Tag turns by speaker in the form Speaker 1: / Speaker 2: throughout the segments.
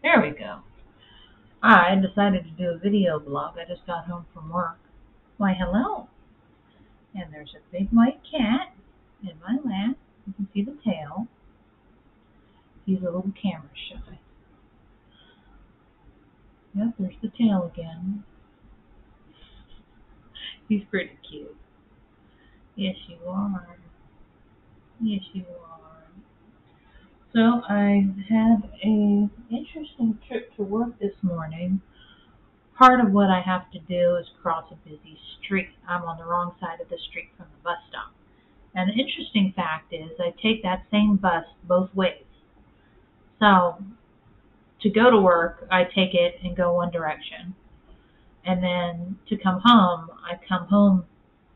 Speaker 1: There we go. I decided to do a video blog. I just got home from work. Why, hello. And there's a big white cat in my lap. You can see the tail. He's a little camera shy. Yep, there's the tail again. He's pretty cute. Yes, you are. Yes, you are. So I had a interesting trip to work this morning. Part of what I have to do is cross a busy street. I'm on the wrong side of the street from the bus stop. And the interesting fact is I take that same bus both ways. So to go to work, I take it and go one direction. And then to come home, I come home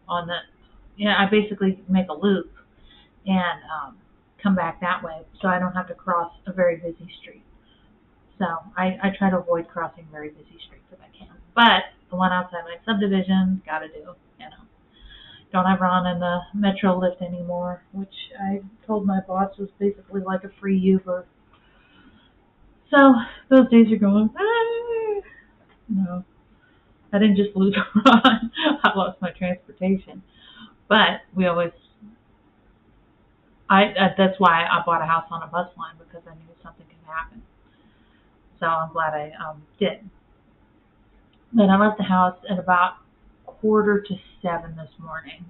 Speaker 1: on the, I basically make a loop and come back that way so I don't have to cross a very busy street. So I try to avoid crossing very busy streets if I can. But the one outside my subdivision, gotta do, Don't have Ron in the Metro lift anymore, which I told my boss was basically like a free Uber. So those days are going, no. I didn't just lose Ron, I lost my transportation. But we always, that's why I bought a house on a bus line, because I knew something could happen. So I'm glad I did. Then I left the house at about 6:45 this morning,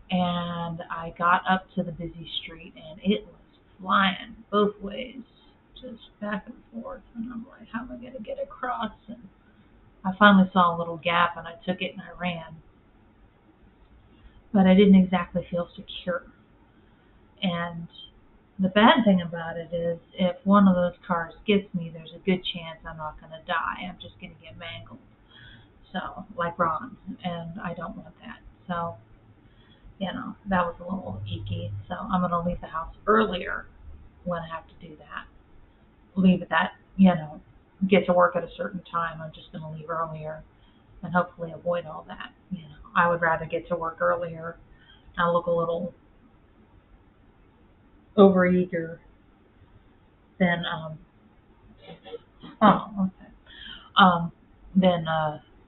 Speaker 1: and I got up to the busy street, and it was flying both ways, just back and forth. And I'm like, how am I going to get across? And I finally saw a little gap, and I took it and I ran. But I didn't exactly feel secure. And the bad thing about it is, if one of those cars gets me, there's a good chance I'm not going to die. I'm just going to get mangled. So, like Ron, and I don't want that. So, that was a little icky. So I'm going to leave the house earlier when I have to do that. Leave at that, get to work at a certain time. I'm just going to leave earlier and hopefully avoid all that. I would rather get to work earlier. I look a little overeager than than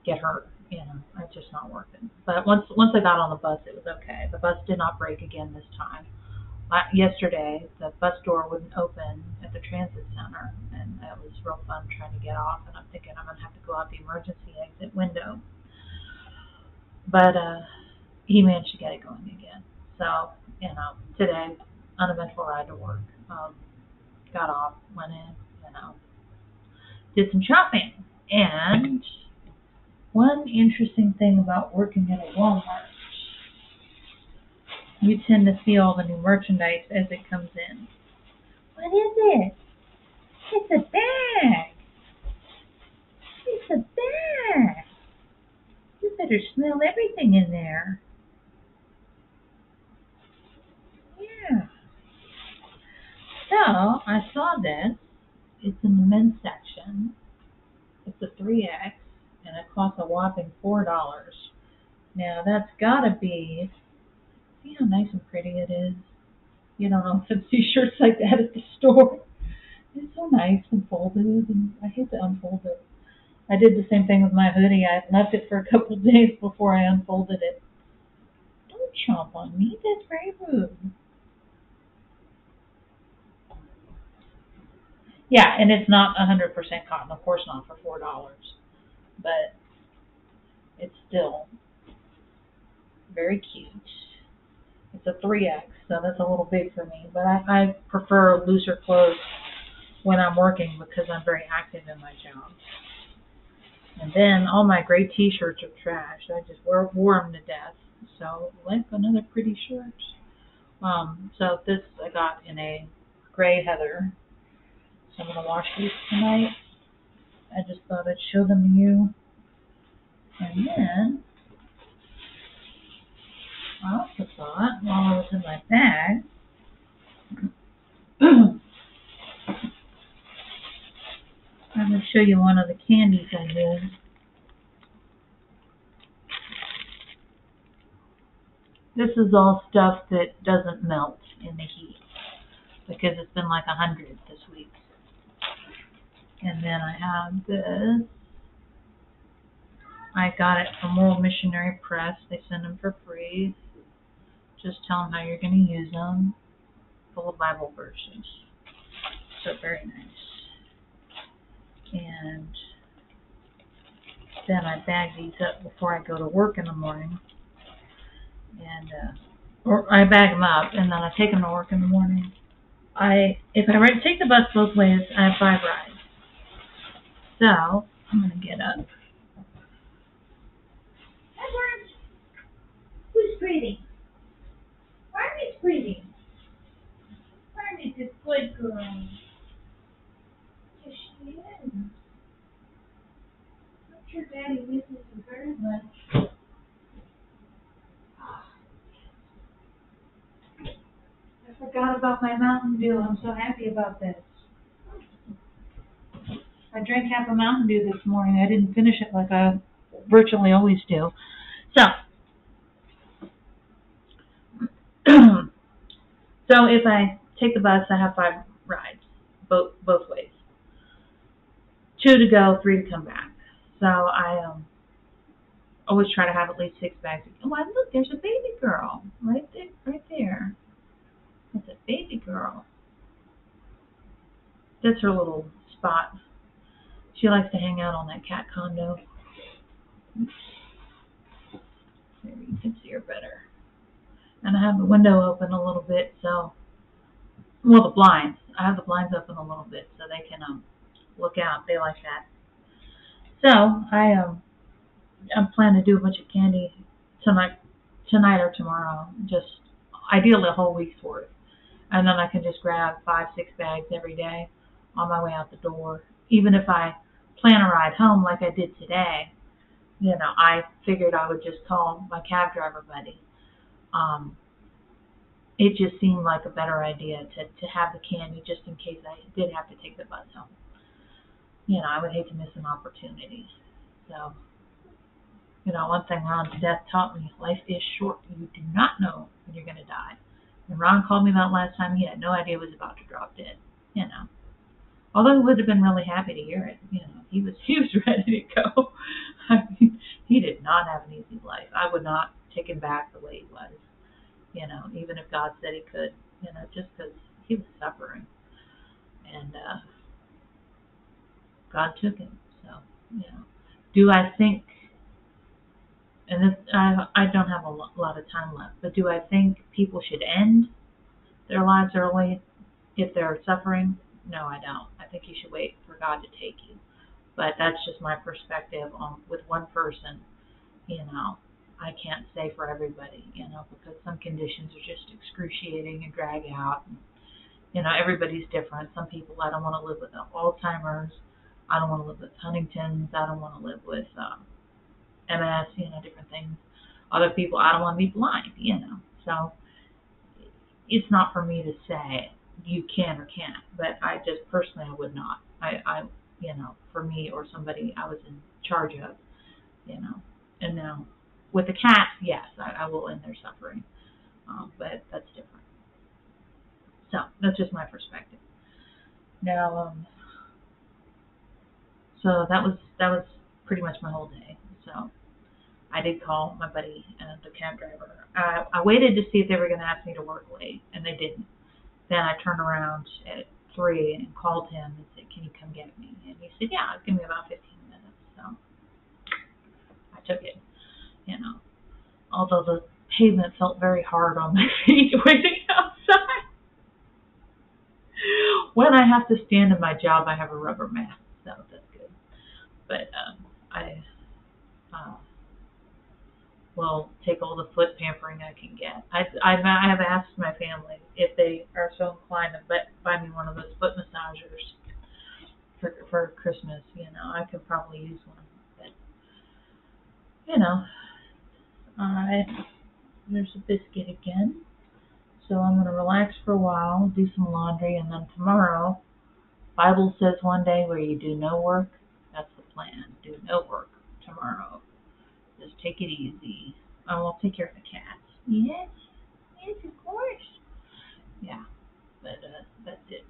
Speaker 1: get hurt. It's just not worth it. But once I got on the bus, it was okay. The bus did not break again this time. Yesterday, the bus door wouldn't open at the transit center, and it was real fun trying to get off. And I'm thinking I'm gonna have to go out the emergency exit window. But he managed to get it going again. So today, uneventful ride to work. Got off, went in, did some shopping. And one interesting thing about working at a Walmart, you tend to see all the new merchandise as it comes in. What is it? It's a bag. It's a bag. You better smell everything in there. Yeah. So I saw this. It's in the men's section. It's a 3X, and it costs a whopping $4. Now that's gotta be, see how nice and pretty it is? You don't often see shirts like that at the store. It's so nice and folded, and I hate to unfold it. I did the same thing with my hoodie. I left it for a couple of days before I unfolded it. Don't chomp on me, that's very rude. Yeah, and it's not 100% cotton, of course not, for $4. But it's still very cute. It's a 3X, so that's a little big for me. But I prefer looser clothes when I'm working because I'm very active in my job. And then all my gray t-shirts are trashed. I just wore them to death. So, like another pretty shirt. So this I got in a gray heather. So I'm going to wash these tonight. I just thought I'd show them to you. And then I also thought, while I was in my bag, I'm going to show you one of the candies I did. This is all stuff that doesn't melt in the heat because it's been like 100 this week. And then I have this. I got it from World Missionary Press. They send them for free. Just tell them how you're going to use them. Full of Bible verses. So very nice. And then I bag these up before I go to work in the morning. And or I bag them up and then I take them to work in the morning. If I take the bus both ways, I have 5 rides. So I'm going to get up. Edward, who's breathing? Barney's breathing. Barney's a good girl. Yes, she is. I'm sure Daddy misses you very much. I forgot about my Mountain Dew. I'm so happy about this. I drank half a Mountain Dew this morning. I didn't finish it like I virtually always do. So, so if I take the bus, I have 5 rides, both ways. 2 to go, 3 to come back. So I always try to have at least 6 bags. Oh, look, there's a baby girl right there. That's a baby girl. That's her little spot. She likes to hang out on that cat condo. Maybe you can see her better. And I have the window open a little bit, so, well, the blinds. I have the blinds open a little bit so they can look out. They like that. So I'm planning to do a bunch of candy tonight or tomorrow. Just ideally a whole week's worth. And then I can just grab 5, 6 bags every day on my way out the door. Even if I plan a ride home like I did today, I figured I would just call my cab driver buddy. It just seemed like a better idea to have the candy just in case I did have to take the bus home. I would hate to miss an opportunity. So, one thing Ron's death taught me, life is short. You do not know when you're going to die. When Ron called me that last time, he had no idea he was about to drop dead, Although he would have been really happy to hear it, he was ready to go. I mean, he did not have an easy life. I would not take him back the way he was, even if God said he could, just because he was suffering. And God took him. So, do I think, and this, I don't have a lot of time left, but do I think people should end their lives early if they're suffering? No, I don't. I think you should wait for God to take you. But that's just my perspective with one person. I can't say for everybody, because some conditions are just excruciating and drag out. And, everybody's different. Some people, I don't want to live with Alzheimer's. I don't want to live with Huntington's. I don't want to live with MS, different things. Other people, I don't want to be blind, So it's not for me to say you can or can't, but I just personally, I would not. I for me or somebody I was in charge of, and now with the cats, yes, I will end their suffering, but that's different. So that's just my perspective. Now, so that was pretty much my whole day. So I did call my buddy, the cab driver. I waited to see if they were going to ask me to work late, and they didn't. Then I turned around at 3 and called him and said, "Can you come get me?" And he said, "Yeah, give me about 15 minutes." So I took it, Although the pavement felt very hard on my feet waiting outside. When I have to stand in my job, I have a rubber mat, so that's good. But I will take all the foot pampering I can get. I have asked my family if they are so inclined to buy me one of those foot massagers for Christmas. I could probably use one. But, there's a biscuit again. So I'm going to relax for a while, do some laundry, and then tomorrow, Bible says one day where you do no work. That's the plan. Do no work tomorrow. Just take it easy. I will take care of the cats. Yes, of course. Yeah, but that's it.